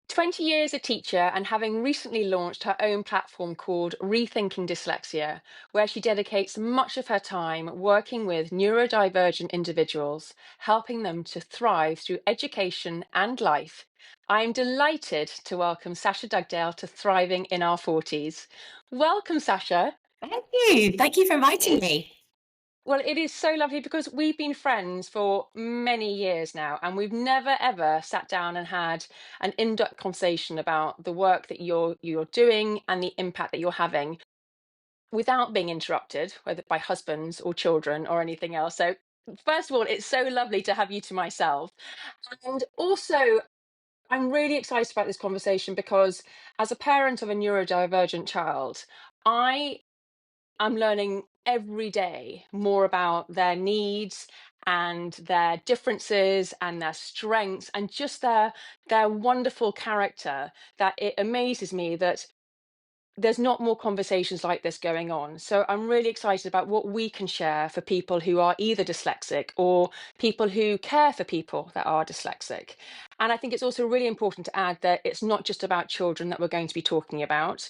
20 years a teacher and having recently launched her own platform called Rethinking Dyslexia, where she dedicates much of her time working with neurodivergent individuals, helping them to thrive through education and life. I'm delighted to welcome Sasha Dugdale to Thriving in Our Forties. Welcome, Sasha. Thank you. Thank you for inviting me. Well, it is so lovely because we've been friends for many years now, and we've never ever sat down and had an in-depth conversation about the work that you're doing and the impact that you're having without being interrupted, whether by husbands or children or anything else. So, first of all, it's so lovely to have you to myself. And also, I'm really excited about this conversation because as a parent of a neurodivergent child, I I'm learning every day more about their needs and their differences and their strengths and just their wonderful character, that it amazes me that there's not more conversations like this going on. So I'm really excited about what we can share for people who are either dyslexic or people who care for people that are dyslexic. And I think it's also really important to add that it's not just about children that we're going to be talking about.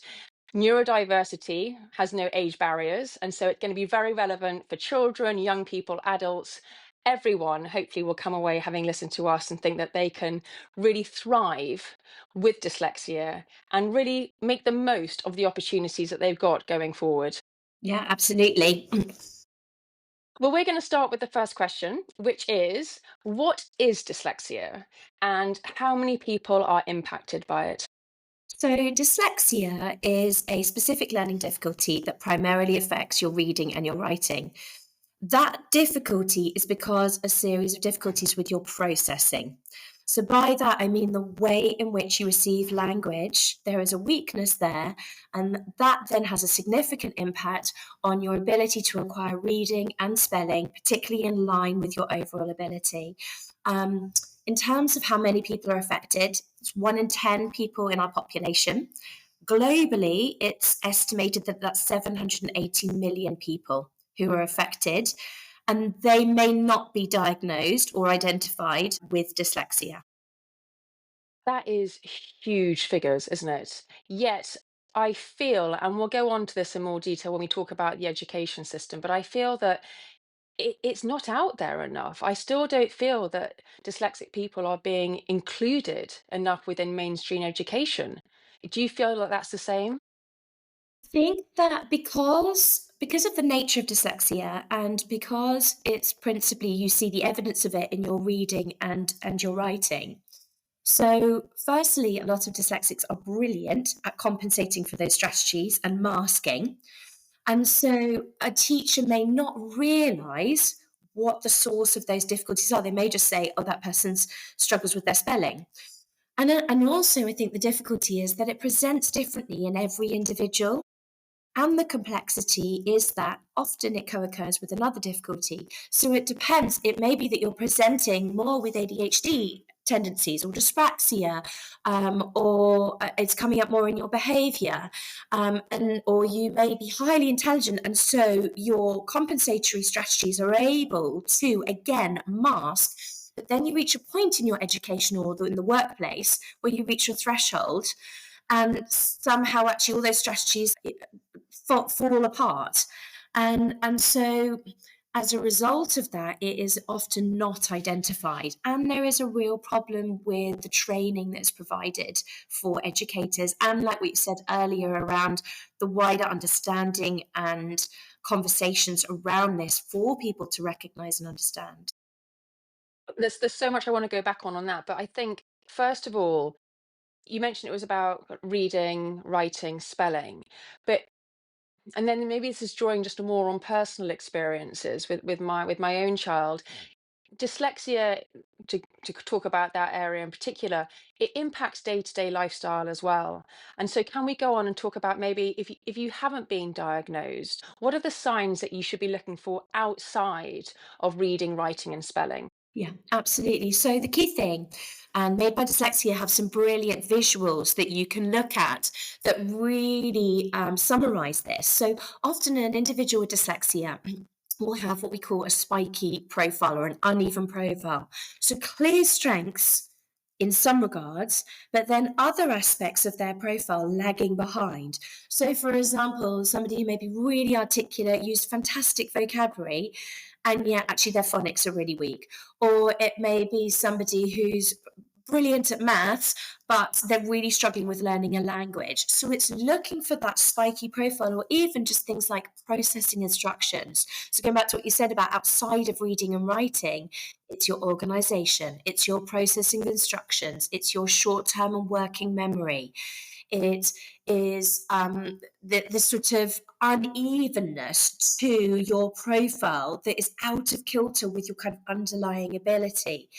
Neurodiversity has no age barriers, and so it's going to be very relevant for children, young people, adults. Everyone hopefully will come away having listened to us and think that they can really thrive with dyslexia and really make the most of the opportunities that they've got going forward. Yeah, absolutely. Well, we're going to start with the first question, which is what is dyslexia and how many people are impacted by it? So, dyslexia is a specific learning difficulty that primarily affects your reading and your writing. That difficulty is because a series of difficulties with your processing. So, by that, I mean the way in which you receive language. There is a weakness there, and that then has a significant impact on your ability to acquire reading and spelling, particularly in line with your overall ability. Um, in terms of how many people are affected, it's 1 in 10 people in our population. Globally, it's estimated that that's 780 million people who are affected, and they may not be diagnosed or identified with dyslexia. That is huge figures, isn't it? Yet I feel, and we'll go on to this in more detail when we talk about the education system, but I feel that it's not out there enough. I still don't feel that dyslexic people are being included enough within mainstream education. Do you feel that that's the same? I think that because of the nature of dyslexia and because it's principally you see the evidence of it in your reading and your writing. So, firstly, a lot of dyslexics are brilliant at compensating for those strategies and masking. And so a teacher may not realize what the source of those difficulties are. They may just say, oh, that person's struggles with their spelling. And also, I think the difficulty is that it presents differently in every individual. And the complexity is that often it co occurs with another difficulty. So it depends. It may be that you're presenting more with ADHD tendencies or dyspraxia, or it's coming up more in your behavior, or you may be highly intelligent. And so your compensatory strategies are able to, again, mask. But then you reach a point in your education or in the workplace where you reach a threshold and somehow actually all those strategies fall apart. And so as a result of that, it is often not identified. And there is a real problem with the training that's provided for educators. And like we said earlier, around the wider understanding and conversations around this for people to recognize and understand. There's so much I want to go back on that, but I think first of all, you mentioned it was about reading, writing, spelling, but and then maybe this is drawing just more on personal experiences with my own child. Dyslexia, to talk about that area in particular, it impacts day-to-day lifestyle as well. And so can we go on and talk about maybe if you haven't been diagnosed, what are the signs that you should be looking for outside of reading, writing, and spelling? Yeah, absolutely. So the key thing, and Made by Dyslexia have some brilliant visuals that you can look at that really summarize this. So often an individual with dyslexia will have what we call a spiky profile or an uneven profile. So clear strengths in some regards, but then other aspects of their profile lagging behind. So, for example, somebody who may be really articulate, use fantastic vocabulary, and yet actually their phonics are really weak. Or it may be somebody who's brilliant at maths, but they're really struggling with learning a language. So it's looking for that spiky profile, or even just things like processing instructions. So going back to what you said about outside of reading and writing, it's your organization, it's your processing of instructions, it's your short-term and working memory. It is the sort of unevenness to your profile that is out of kilter with your kind of underlying ability.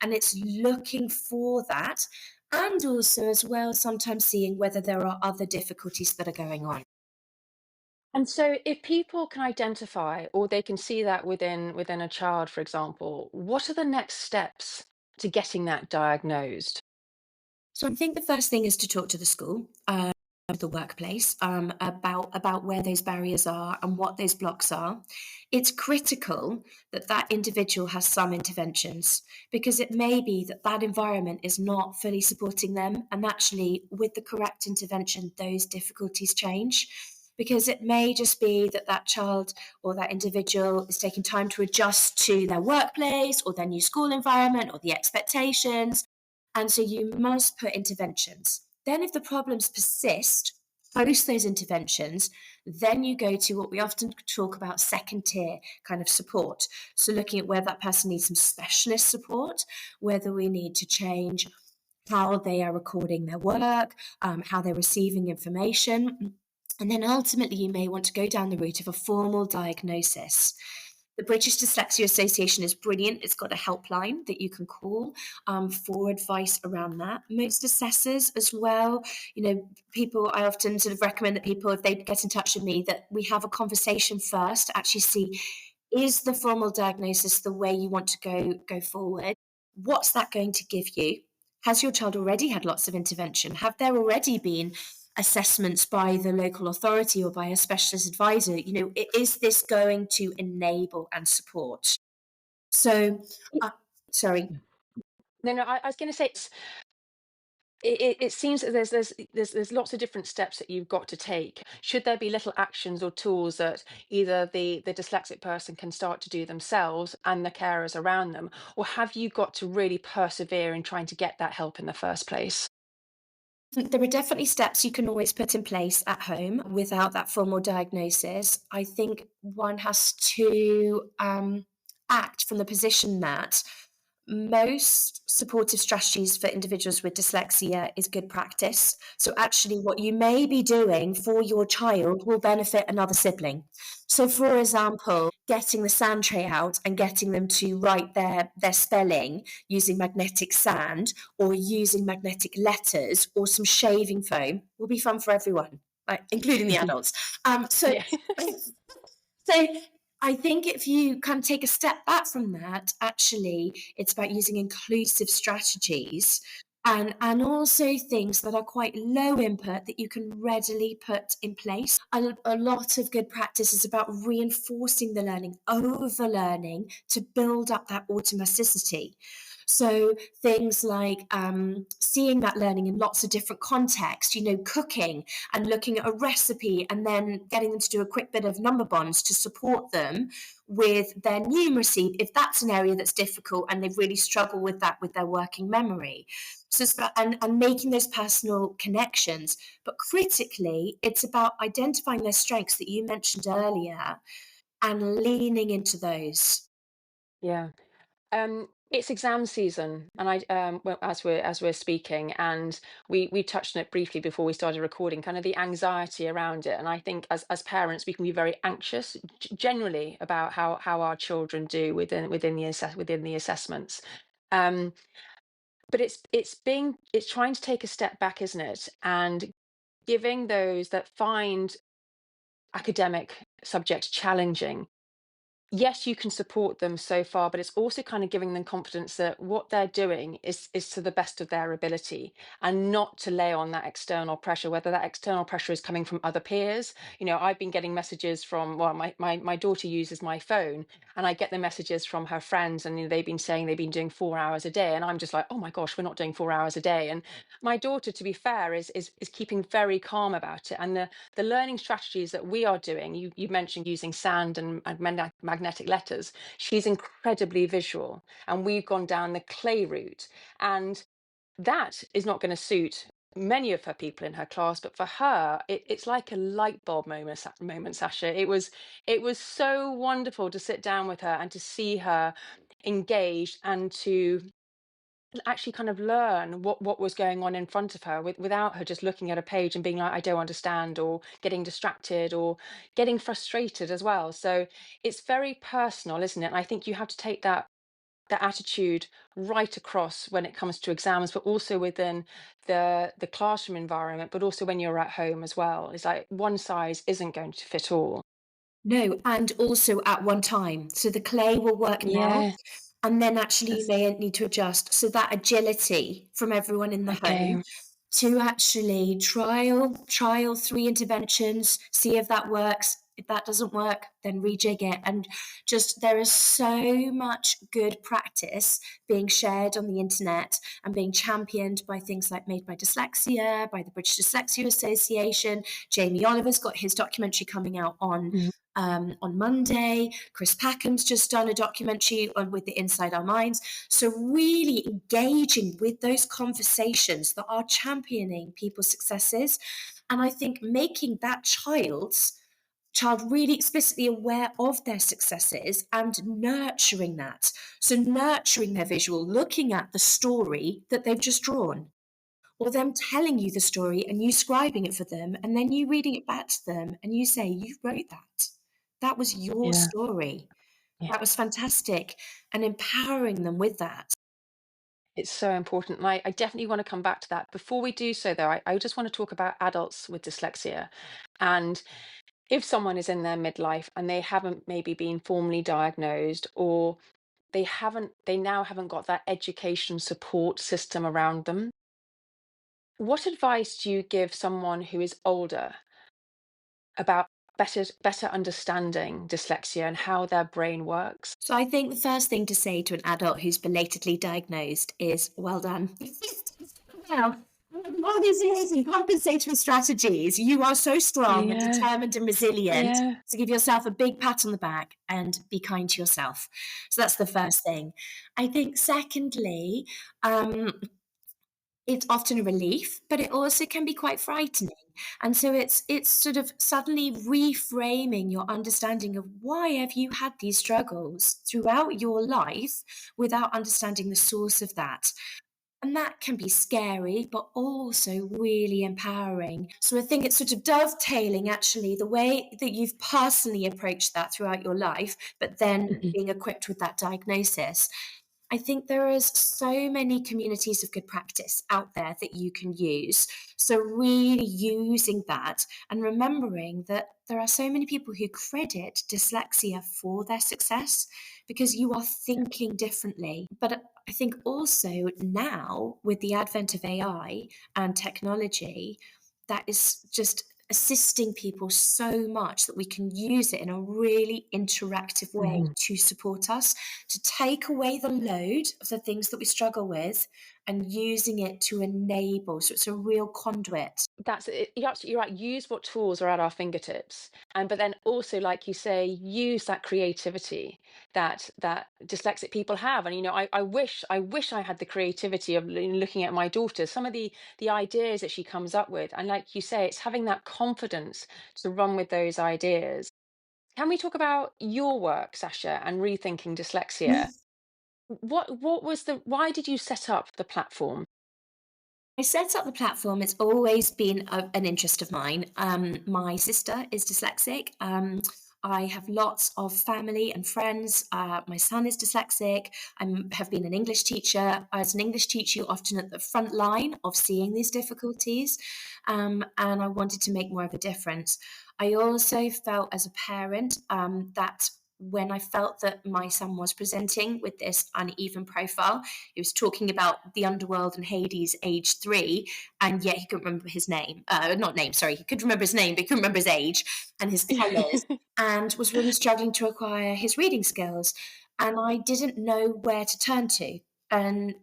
And it's looking for that. And also, as well, sometimes seeing whether there are other difficulties that are going on. And so if people can identify or they can see that within a child, for example, what are the next steps to getting that diagnosed? So I think the first thing is to talk to the school, the workplace, about where those barriers are and what those blocks are. It's critical that that individual has some interventions, because it may be that that environment is not fully supporting them, and actually, with the correct intervention, those difficulties change. Because it may just be that that child or that individual is taking time to adjust to their workplace or their new school environment or the expectations, and so you must put interventions. Then, if the problems persist post those interventions, then you go to what we often talk about second tier kind of support. So, looking at whether that person needs some specialist support, whether we need to change how they are recording their work, how they're receiving information. And then ultimately, you may want to go down the route of a formal diagnosis. The British Dyslexia Association is brilliant. It's got a helpline that you can call for advice around that. Most assessors as well, people, I often sort of recommend that people, if they get in touch with me, that we have a conversation first to actually see, is the formal diagnosis the way you want to go forward? What's that going to give you? Has your child already had lots of intervention? Have there already been assessments by the local authority or by a specialist advisor? Is this going to enable and support? So, uh, sorry. No, no, I was going to say it seems that there's lots of different steps that you've got to take. Should there be little actions or tools that either the dyslexic person can start to do themselves and the carers around them, or have you got to really persevere in trying to get that help in the first place? There are definitely steps you can always put in place at home without that formal diagnosis. I think one has to act from the position that most supportive strategies for individuals with dyslexia is good practice. So, actually, what you may be doing for your child will benefit another sibling. So, for example, getting the sand tray out and getting them to write their spelling using magnetic sand or using magnetic letters or some shaving foam will be fun for everyone, like, including the adults. So, Yeah. so I think if you kind of take a step back from that, actually, it's about using inclusive strategies and also things that are quite low input that you can readily put in place. A lot of good practice is about reinforcing the learning, over learning to build up that automaticity. So things like seeing that learning in lots of different contexts, cooking and looking at a recipe and then getting them to do a quick bit of number bonds to support them with their numeracy, if that's an area that's difficult and they really struggle with that with their working memory. So it's about, and making those personal connections. But critically, it's about identifying their strengths that you mentioned earlier and leaning into those. Yeah. It's exam season, and well, as we're speaking, and we touched on it briefly before we started recording, kind of the anxiety around it. And I think as parents, we can be very anxious generally about how our children do within the assessments. Um, but it's trying to take a step back, isn't it? And giving those that find academic subjects challenging yes, you can support them so far, but it's also kind of giving them confidence that what they're doing is to the best of their ability, and not to lay on that external pressure, whether that external pressure is coming from other peers. I've been getting messages from, well, my daughter uses my phone, and I get the messages from her friends, and they've been saying they've been doing 4 hours a day, and I'm just like, oh my gosh, we're not doing 4 hours a day. And my daughter, to be fair, is keeping very calm about it. And the learning strategies that we are doing, you mentioned using sand and magnetic letters. She's incredibly visual, and we've gone down the clay route. And that is not going to suit many of her people in her class, but for her, it's like a light bulb moment, Sasha. It was so wonderful to sit down with her and to see her engaged, and to actually kind of learn what was going on in front of her, without her just looking at a page and being like, I don't understand, or getting distracted, or getting frustrated as well. So it's very personal, isn't it? And I think you have to take that attitude right across when it comes to exams, but also within the classroom environment, but also when you're at home as well. It's like one size isn't going to fit all. No, and also at one time. So the clay will work now, Yeah. and then actually you may need to adjust. So that agility from everyone in the Okay. home to actually trial 3 interventions, see if that works. If that doesn't work, then rejig it. And just there is so much good practice being shared on the internet and being championed by things like Made by Dyslexia, by the British Dyslexia Association. Jamie Oliver's got his documentary coming out Mm. on Monday. Chris Packham's just done a documentary with the Inside Our Minds. So really engaging with those conversations that are championing people's successes. And I think making that child really explicitly aware of their successes and nurturing that. So nurturing their visual, looking at the story that they've just drawn, or them telling you the story and you scribing it for them, and then you reading it back to them and you say, you wrote that. That was your Yeah. story. Yeah. That was fantastic. And empowering them with that. It's so important. And I definitely want to come back to that. Before we do so, though, I just want to talk about adults with dyslexia. And if someone is in their midlife and they haven't maybe been formally diagnosed, or they now haven't got that education support system around them, what advice do you give someone who is older about better understanding dyslexia and how their brain works? So I think the first thing to say to an adult who's belatedly diagnosed is, well done. Well, all these amazing compensatory strategies. You are so strong and Yeah. determined and resilient. Yeah. So give yourself a big pat on the back and be kind to yourself. So that's the first thing. I think secondly, it's often a relief, but it also can be quite frightening. And so it's sort of suddenly reframing your understanding of why have you had these struggles throughout your life without understanding the source of that. And that can be scary, but also really empowering. So I think it's sort of dovetailing actually the way that you've personally approached that throughout your life, but then Mhm. being equipped with that diagnosis. I think there is so many communities of good practice out there that you can use. So really using that and remembering that there are so many people who credit dyslexia for their success because you are thinking differently. But I think also now with the advent of AI and technology, that is just assisting people so much that we can use it in a really interactive way Mhm. to support us, to take away the load of the things that we struggle with and using it to enable. So it's a real conduit. That's it. You're absolutely right. Use what tools are at our fingertips, and but then also, like you say, use that creativity that dyslexic people have. And I wish I had the creativity of looking at my daughter, some of the ideas that she comes up with, and like you say, it's having that confidence to run with those ideas. Can we talk about your work, Sasha, and rethinking dyslexia? What was the why did you set up the platform? I set up the platform. It's always been an interest of mine. My sister is dyslexic. I have lots of family and friends. My son is dyslexic. I have been an English teacher. As an English teacher, you're often at the front line of seeing these difficulties, and I wanted to make more of a difference. I also felt as a parent that when I felt that my son was presenting with this uneven profile. He was talking about the underworld and Hades, age 3, and yet he couldn't remember his name. Not name, sorry. He could remember his name, but he couldn't remember his age and his colours, and was really struggling to acquire his reading skills. And I didn't know where to turn to. And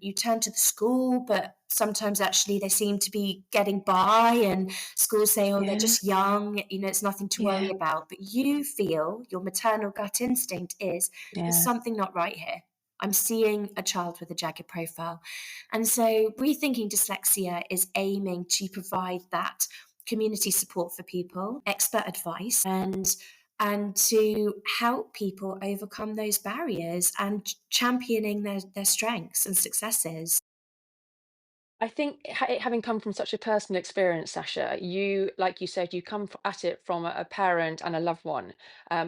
you turn to the school, but sometimes actually they seem to be getting by, and schools say, oh, they're Yeah, just young, it's nothing to worry yeah, about. But you feel, your maternal gut instinct is, there's yeah. something not right here. I'm seeing a child with a jagged profile. And so rethinking dyslexia is aiming to provide that community support for people, expert advice, and to help people overcome those barriers and championing their strengths and successes. I think it having come from such a personal experience, Sasha, you, like you said, you come at it from a parent and a loved one,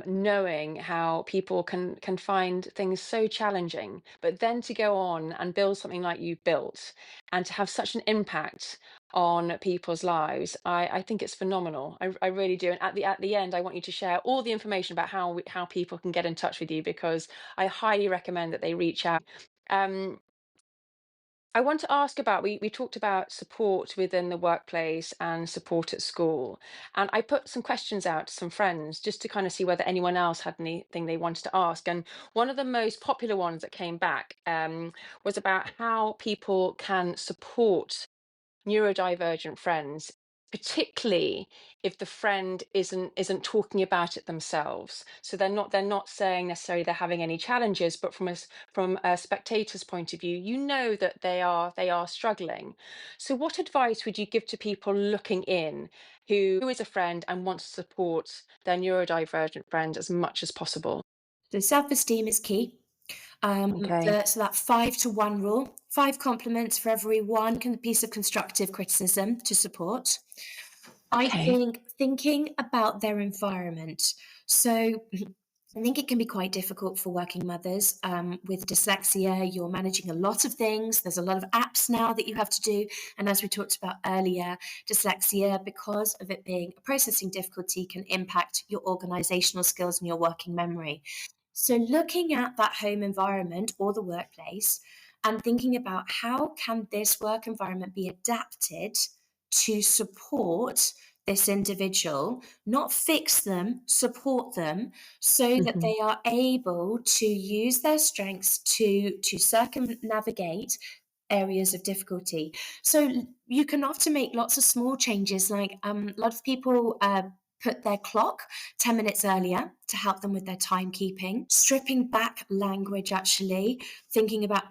knowing how people can find things so challenging, but then to go on and build something like you built, and to have such an impact on people's lives, I think it's phenomenal. I really do. And at the end, I want you to share all the information about how people can get in touch with you, because I highly recommend that they reach out. Um, I want to ask about, we talked about support within the workplace and support at school. And I put some questions out to some friends just to kind of see whether anyone else had anything they wanted to ask. And one of the most popular ones that came back was about how people can support neurodivergent friends, particularly if the friend isn't talking about it themselves. So they're not saying necessarily they're having any challenges, but from a spectator's point of view, you know that they are struggling. So what advice would you give to people looking in, who is a friend and wants to support their neurodivergent friend as much as possible? So self-esteem is key. Okay. So that 5-to-1 rule, 5 compliments for every one piece of constructive criticism to support. I Okay. think thinking about their environment. So I think it can be quite difficult for working mothers with dyslexia. You're managing a lot of things. There's a lot of apps now that you have to do. And as we talked about earlier, dyslexia, because of it being a processing difficulty, can impact your organizational skills and your working memory. So looking at that home environment or the workplace and thinking about how can this work environment be adapted to support this individual, not fix them, support them, so that Hmm. they are able to use their strengths to circumnavigate areas of difficulty. So you can often make lots of small changes, like a lot of people put their clock 10 minutes earlier to help them with their timekeeping, stripping back language, actually, thinking about,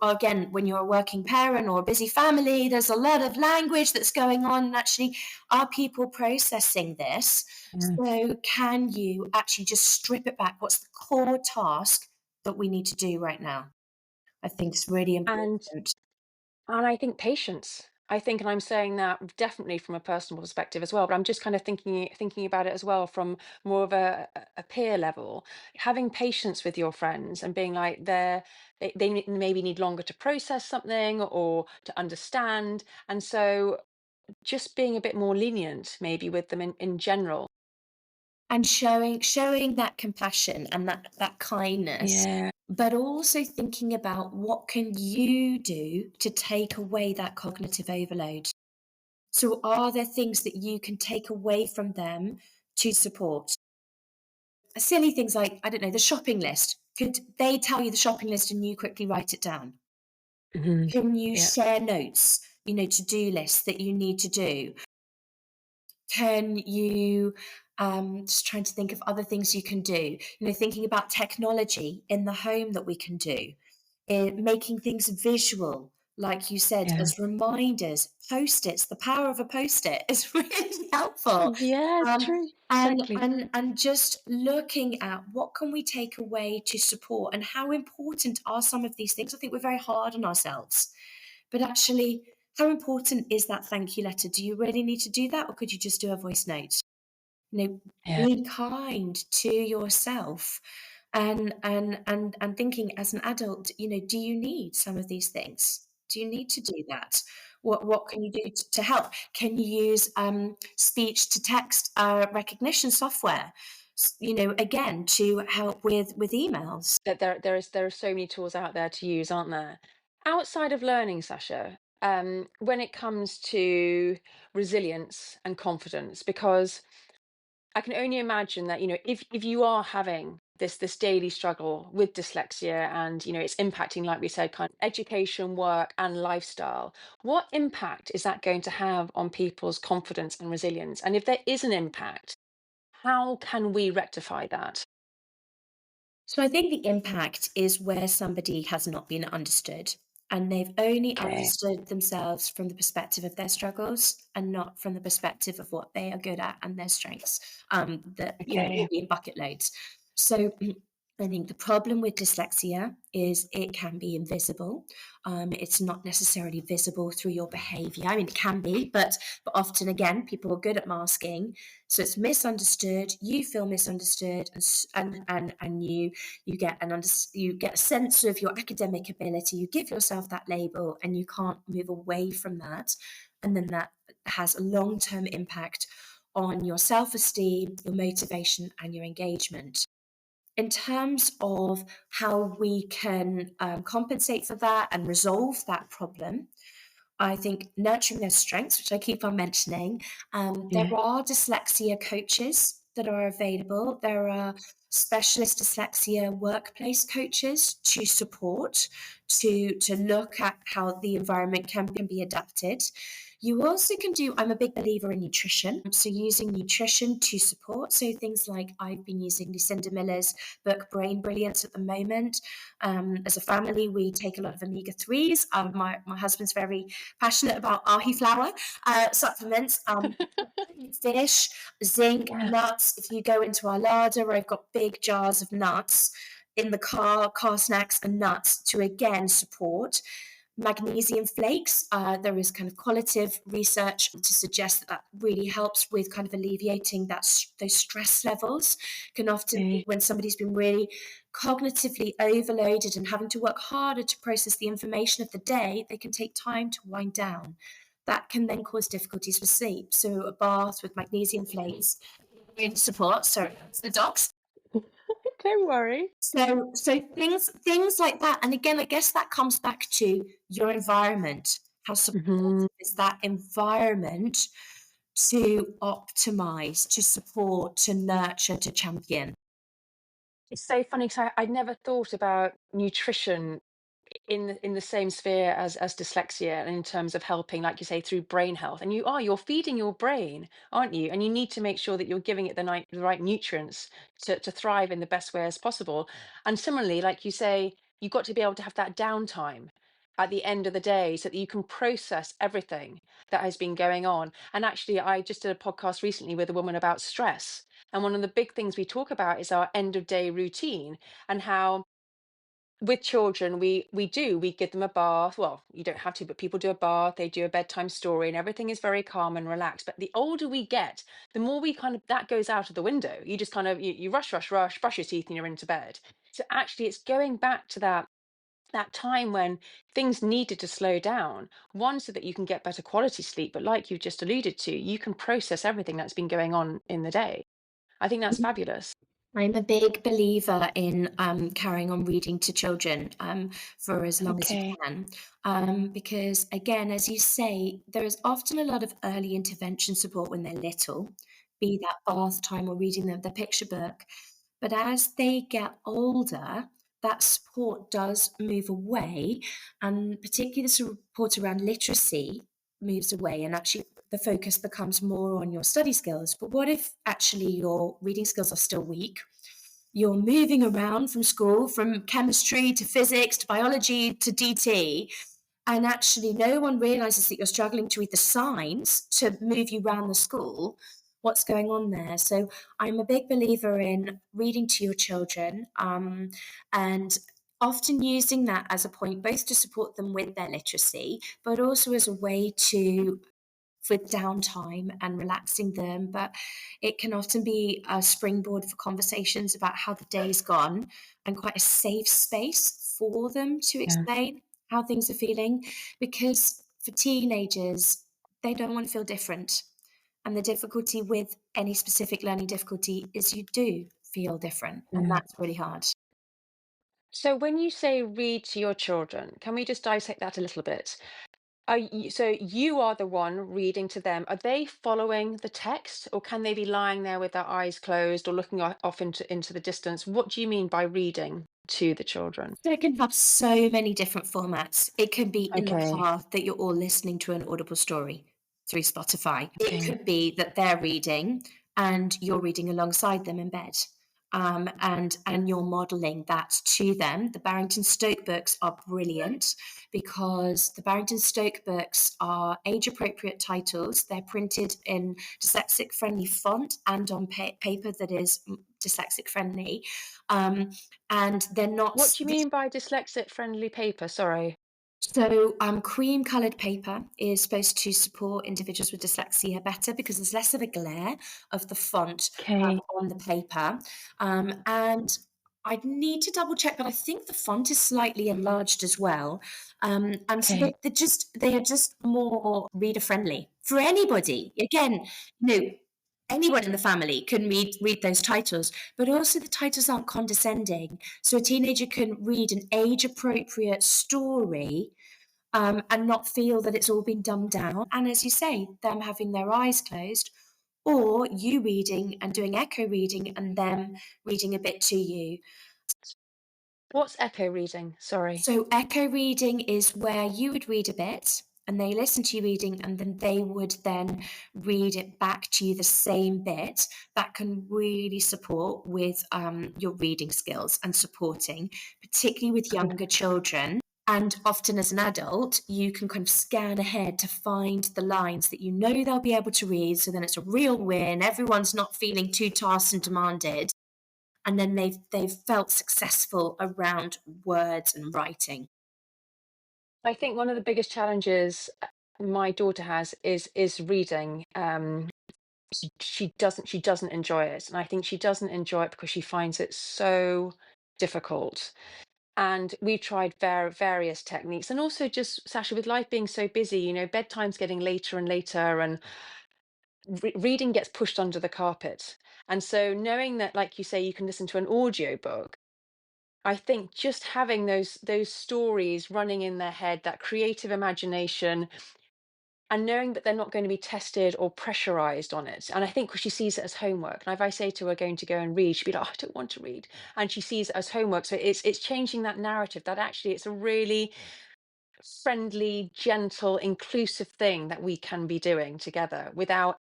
again, when you're a working parent or a busy family, there's a lot of language that's going on. And actually, are people processing this? So, can you actually just strip it back? What's the core task that we need to do right now? I think it's really And important. And I think patience. I think, and I'm saying that definitely from a personal perspective as well, but I'm just kind of thinking about it as well from more of a peer level. Having patience with your friends and being like they maybe need longer to process something or to understand. And so just being a bit more lenient maybe with them in general. And showing that compassion and that kindness, Yeah. but also thinking about what can you do to take away that cognitive overload. So are there things that you can take away from them to support? Silly things like, I don't know, the shopping list. Could they tell you the shopping list and you quickly write it down? Hmm. Can you Yeah. share notes, to-do lists that you need to do? Can you, just trying to think of other things you can do, thinking about technology in the home that we can do, making things visual, like you said, Yeah. as reminders, Post-its, the power of a Post-it is really helpful. Yeah, Um, true. and Exactly. and just looking at what can we take away to support and how important are some of these things. I think we're very hard on ourselves. But actually, how important is that thank you letter? Do you really need to do that, or could you just do a voice note? Yeah. Being kind to yourself and thinking as an adult, do you need some of these things? Do you need to do that? What can you do to help? Can you use speech to text recognition software? again, to help with emails. That there are so many tools out there to use, aren't there? Outside of learning, Sasha, when it comes to resilience and confidence, because I can only imagine that, if you are having this daily struggle with dyslexia and, it's impacting, like we said, kind of education, work, and lifestyle, what impact is that going to have on people's confidence and resilience? And if there is an impact, how can we rectify that? So I think the impact is where somebody has not been understood and they've only Okay. understood themselves from the perspective of their struggles and not from the perspective of what they are good at and their strengths, that, Okay. will be in bucket loads. So I think the problem with dyslexia is it can be invisible. It's not necessarily visible through your behavior. I mean, it can be, but often again, people are good at masking. So it's misunderstood. You feel misunderstood, and you get you get a sense of your academic ability. You give yourself that label, and you can't move away from that. And then that has a long term impact on your self esteem, your motivation, and your engagement. In terms of how we can compensate for that and resolve that problem, I think nurturing their strengths, which I keep on mentioning, there Yeah. are dyslexia coaches that are available. There are specialist dyslexia workplace coaches to support, to look at how the environment can be adapted. You also can do, I'm a big believer in nutrition. So using nutrition to support. So things like I've been using Lucinda Miller's book Brain Brilliance at the moment. As a family, we take a lot of omega-3s. My husband's very passionate about ahi flour supplements. Fish, zinc, Yeah. nuts. If you go into our larder, I've got big jars of nuts in the car snacks and nuts to again support. Magnesium flakes, there is kind of qualitative research to suggest that that really helps with kind of alleviating those stress levels. Can often be Okay. when somebody's been really cognitively overloaded and having to work harder to process the information of the day, they can take time to wind down. That can then cause difficulties with sleep. So a bath with magnesium flakes in support. Sorry, it's the dogs. Don't worry. So things like that. And again, I guess that comes back to your environment. How Mhm. supportive is that environment to optimize, to support, to nurture, to champion? It's so funny because I'd never thought about nutrition in the same sphere as dyslexia, and in terms of helping, like you say, through brain health. And you're feeding your brain, aren't you? And you need to make sure that you're giving it the right nutrients to thrive in the best way as possible. And similarly, like you say, you've got to be able to have that downtime at the end of the day so that you can process everything that has been going on. And actually, I just did a podcast recently with a woman about stress, and one of the big things we talk about is our end of day routine, and how with children we give them a bath. Well, you don't have to, but people do a bath, they do a bedtime story, and everything is very calm and relaxed. But the older we get, the more we kind of that goes out of the window. You just kind of you rush, brush your teeth, and you're into bed. So actually it's going back to that time when things needed to slow down, one, so that you can get better quality sleep, but like you just alluded to, you can process everything that's been going on in the day. I think that's fabulous. I'm a big believer in carrying on reading to children for as long as you Okay. can. Because, again, as you say, there is often a lot of early intervention support when they're little, be that bath time or reading them the picture book. But as they get older, that support does move away, and particularly the support around literacy moves away, and actually the focus becomes more on your study skills. But what if actually your reading skills are still weak? You're moving around from school, from chemistry to physics to biology to DT, and actually no one realizes that you're struggling to read the signs to move you around the school. What's going on there? So I'm a big believer in reading to your children, and often using that as a point both to support them with their literacy, but also as a way to with downtime and relaxing them. But it can often be a springboard for conversations about how the day's gone, and quite a safe space for them to Yeah. explain how things are feeling. Because for teenagers, they don't want to feel different. And the difficulty with any specific learning difficulty is you do feel different, and Mm. that's really hard. So when you say read to your children, can we just dissect that a little bit? So you are the one reading to them. Are they following the text, or can they be lying there with their eyes closed or looking off into the distance? What do you mean by reading to the children? So it can have so many different formats. It can be in the Okay. car that you're all listening to an audible story through Spotify. It Okay. could be that they're reading and you're reading alongside them in bed. And you're modeling that to them. The Barrington Stoke books are brilliant because the Barrington Stoke books are age appropriate titles. They're printed in dyslexic friendly font and on paper that is dyslexic friendly. Um, and they're not What do you mean by dyslexic friendly paper? Sorry. cream coloured paper is supposed to support individuals with dyslexia better because there's less of a glare of the font Okay. on the paper. And I'd need to double check, but I think the font is slightly enlarged as well. And so Okay. they are just more reader friendly for anybody. Again, you know, anyone in the family can read those titles, but also the titles aren't condescending. So a teenager can read an age appropriate story and not feel that it's all been dumbed down. And as you say, them having their eyes closed, or you reading and doing echo reading and them reading a bit to you. What's echo reading? Sorry. So, echo reading is where you would read a bit and they listen to you reading, and then they would then read it back to you the same bit. That can really support with your reading skills and supporting, particularly with younger children. And often as an adult, you can kind of scan ahead to find the lines that you know they'll be able to read. So then it's a real win. Everyone's not feeling too tasked and demanded. And then they've felt successful around words and writing. I think one of the biggest challenges my daughter has is reading. She doesn't enjoy it, and I think she doesn't enjoy it because she finds it so difficult. And we've tried various techniques, and also just Sasha, with life being so busy, bedtime's getting later and later, and reading gets pushed under the carpet. And so, knowing that, like you say, you can listen to an audio book, I think just having those stories running in their head, that creative imagination, and knowing that they're not going to be tested or pressurized on it. And I think 'cause she sees it as homework. And if I say to her, going to go and read, she'd be like, "Oh, I don't want to read." And she sees it as homework. So it's changing that narrative, that actually it's a really friendly, gentle, inclusive thing that we can be doing together without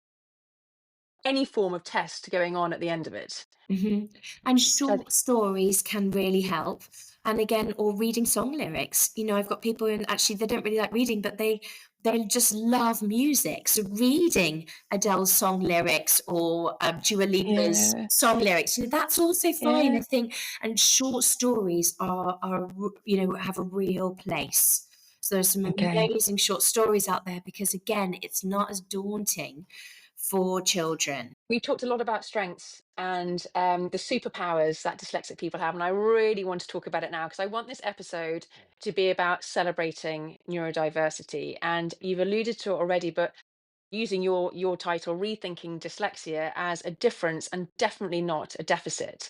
any form of test going on at the end of it. Mhm. And So I short stories can really help. And again, or reading song lyrics. I've got people in actually they don't really like reading, but they just love music. So reading Adele's song lyrics or Dua Lipa's yeah, song lyrics, that's also fine, yeah. I think. And short stories have a real place. So there's some Okay. amazing short stories out there because again, it's not as daunting for children. We talked a lot about strengths and the superpowers that dyslexic people have, and I really want to talk about it now because I want this episode to be about celebrating neurodiversity. And you've alluded to it already, but using your title, rethinking dyslexia as a difference and definitely not a deficit.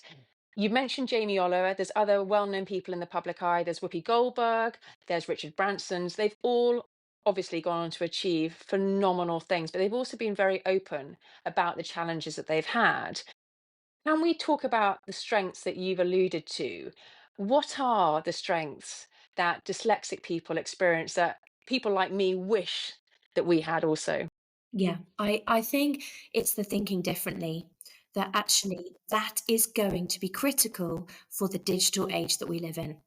You mentioned Jamie Oliver. There's other well-known people in the public eye. There's Whoopi Goldberg. There's Richard Branson's. They've all obviously gone on to achieve phenomenal things, but they've also been very open about the challenges that they've had. Can we talk about the strengths that you've alluded to? What are the strengths that dyslexic people experience that people like me wish that we had also? Yeah, I think it's the thinking differently that actually that is going to be critical for the digital age that we live in.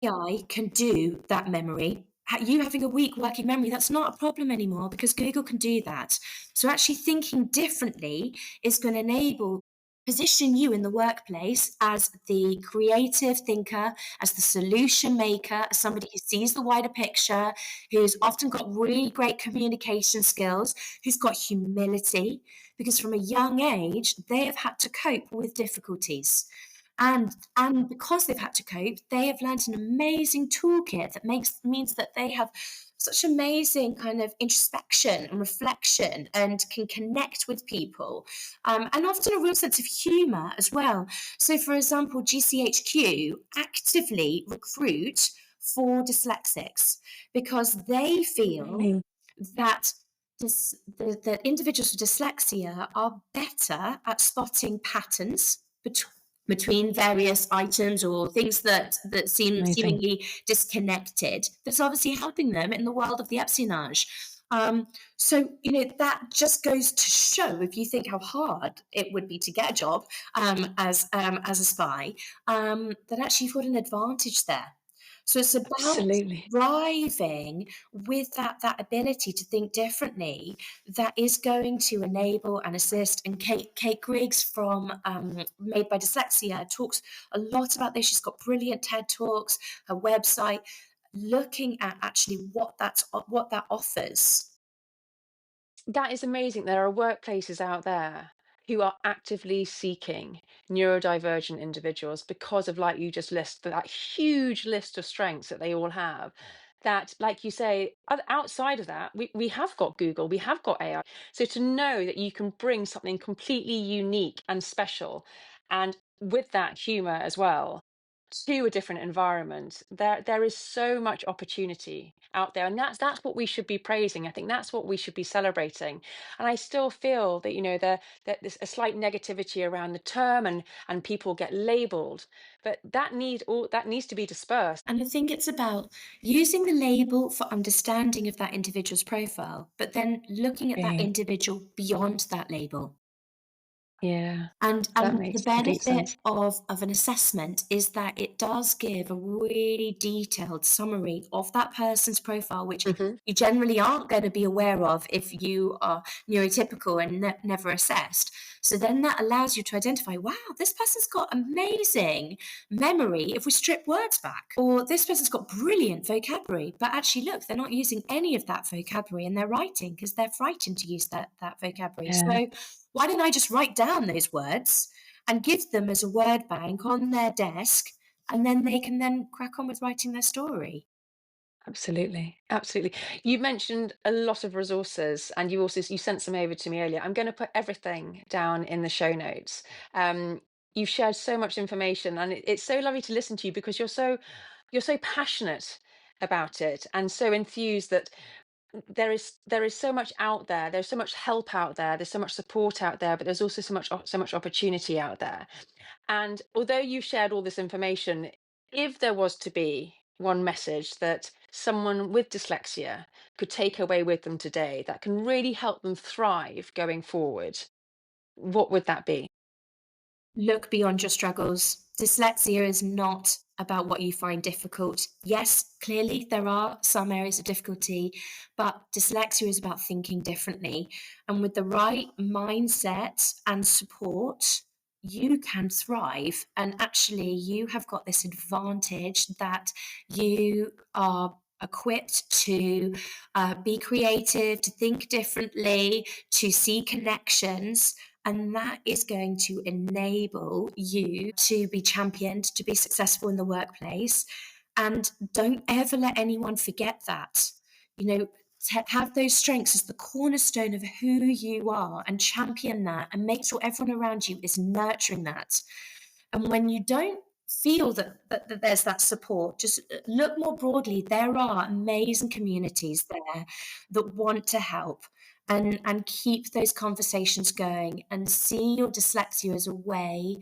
AI can do that memory. You having a weak working memory, that's not a problem anymore because Google can do that. So actually thinking differently is going to enable position you in the workplace as the creative thinker, as the solution maker, as somebody who sees the wider picture, who's often got really great communication skills, who's got humility, because from a young age, they have had to cope with difficulties. And because they've had to cope, they have learnt an amazing toolkit that means that they have such amazing kind of introspection and reflection and can connect with people. And often a real sense of humour as well. So, for example, GCHQ actively recruit for dyslexics because they feel Really that that individuals with dyslexia are better at spotting patterns between various items or things that seem amazing. seemingly disconnected. That's obviously helping them in the world of the espionage. So that just goes to show, if you think how hard it would be to get a job as a spy, that actually you've got an advantage there. So it's about Absolutely. thriving with that ability to think differently that is going to enable and assist. And Kate Griggs from Made by Dyslexia talks a lot about this. She's got brilliant TED Talks, her website, looking at actually what that offers. That is amazing. There are workplaces out there who are actively seeking neurodivergent individuals because of, like you just list, that huge list of strengths that they all have. That, like you say, outside of that, we have got Google, we have got AI. So to know that you can bring something completely unique and special, and with that humor as well, to a different environment, there is so much opportunity out there, and that's what we should be praising. I think that's what we should be celebrating. And I still feel that, that there's a slight negativity around the term, and people get labeled, but that needs to be dispersed. And I think it's about using the label for understanding of that individual's profile, but then looking at that Okay. individual beyond that label. Yeah, that And the makes complete benefit sense. of an assessment is that it does give a really detailed summary of that person's profile, which Hmm. you generally aren't going to be aware of if you are neurotypical and never assessed. So then that allows you to identify, wow, this person's got amazing memory if we strip words back, or this person's got brilliant vocabulary, but actually, look, they're not using any of that vocabulary in their writing because they're frightened to use that vocabulary. Yeah, So why don't I just write down those words and give them as a word bank on their desk, and then they can then crack on with writing their story? absolutely, absolutely. You mentioned a lot of resources, and you sent some over to me earlier. I'm going to put everything down in the show notes. Um, you've shared so much information, and it's so lovely to listen to you because you're so passionate about it and so enthused that there is so much out there. There's so much help out there. There's so much support out there, but there's also so much opportunity out there. And although you shared all this information, if there was to be one message that someone with dyslexia could take away with them today that can really help them thrive going forward, what would that be? Look beyond your struggles. Dyslexia is not about what you find difficult. Yes, clearly there are some areas of difficulty, but dyslexia is about thinking differently. And with the right mindset and support, you can thrive. And actually, you have got this advantage that you are equipped to be creative, to think differently, to see connections, and that is going to enable you to be championed, to be successful in the workplace. And don't ever let anyone forget that. You know, have those strengths as the cornerstone of who you are and champion that and make sure everyone around you is nurturing that. And when you don't feel that there's that support, just look more broadly. There are amazing communities there that want to help and keep those conversations going and see your dyslexia as a way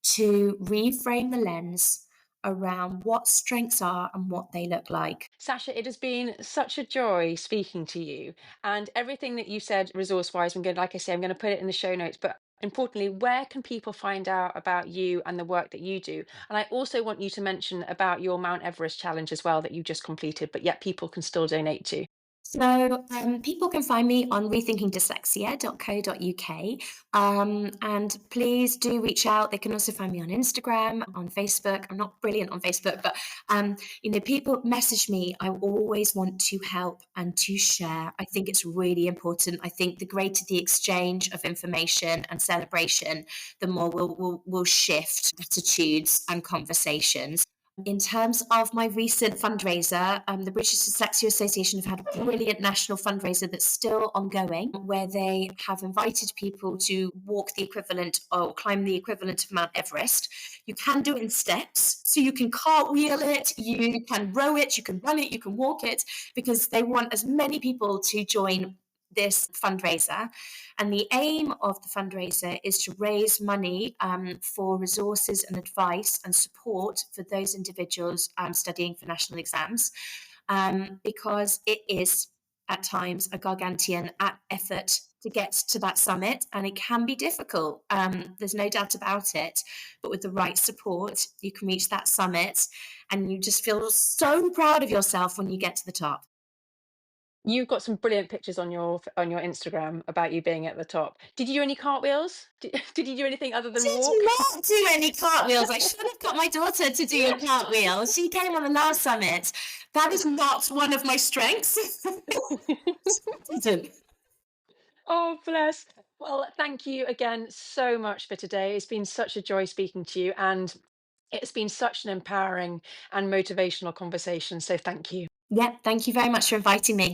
to reframe the lens around what strengths are and what they look like. Sasha, it has been such a joy speaking to you, and everything that you said resource wise, like I say, I'm going to put it in the show notes. But importantly, where can people find out about you and the work that you do? And I also want you to mention about your Mount Everest challenge as well that you just completed, but yet people can still donate to. So people can find me on rethinkingdyslexia.co.uk. And please do reach out. They can also find me on Instagram, on Facebook. I'm not brilliant on Facebook, but people message me. I always want to help and to share. I think it's really important. I think the greater the exchange of information and celebration, the more we'll shift attitudes and conversations. In terms of my recent fundraiser, the British Dyslexia Association have had a brilliant national fundraiser that's still ongoing, where they have invited people to walk the equivalent or climb the equivalent of Mount Everest. You can do it in steps, so you can cartwheel it, you can row it, you can run it, you can walk it, because they want as many people to join this fundraiser. And the aim of the fundraiser is to raise money for resources and advice and support for those individuals studying for national exams, because it is at times a gargantuan effort to get to that summit, and it can be difficult. There's no doubt about it. But with the right support, you can reach that summit, and you just feel so proud of yourself when you get to the top. You've got some brilliant pictures on your Instagram about you being at the top. Did you do any cartwheels? Did you do anything other than Did walk? not do any cartwheels. I should have got my daughter to do a cartwheel. She came on the last summit. That is not one of my strengths. Didn't. Oh, bless. Well, thank you again so much for today. It's been such a joy speaking to you, and it's been such an empowering and motivational conversation. So, thank you. Yeah, thank you very much for inviting me.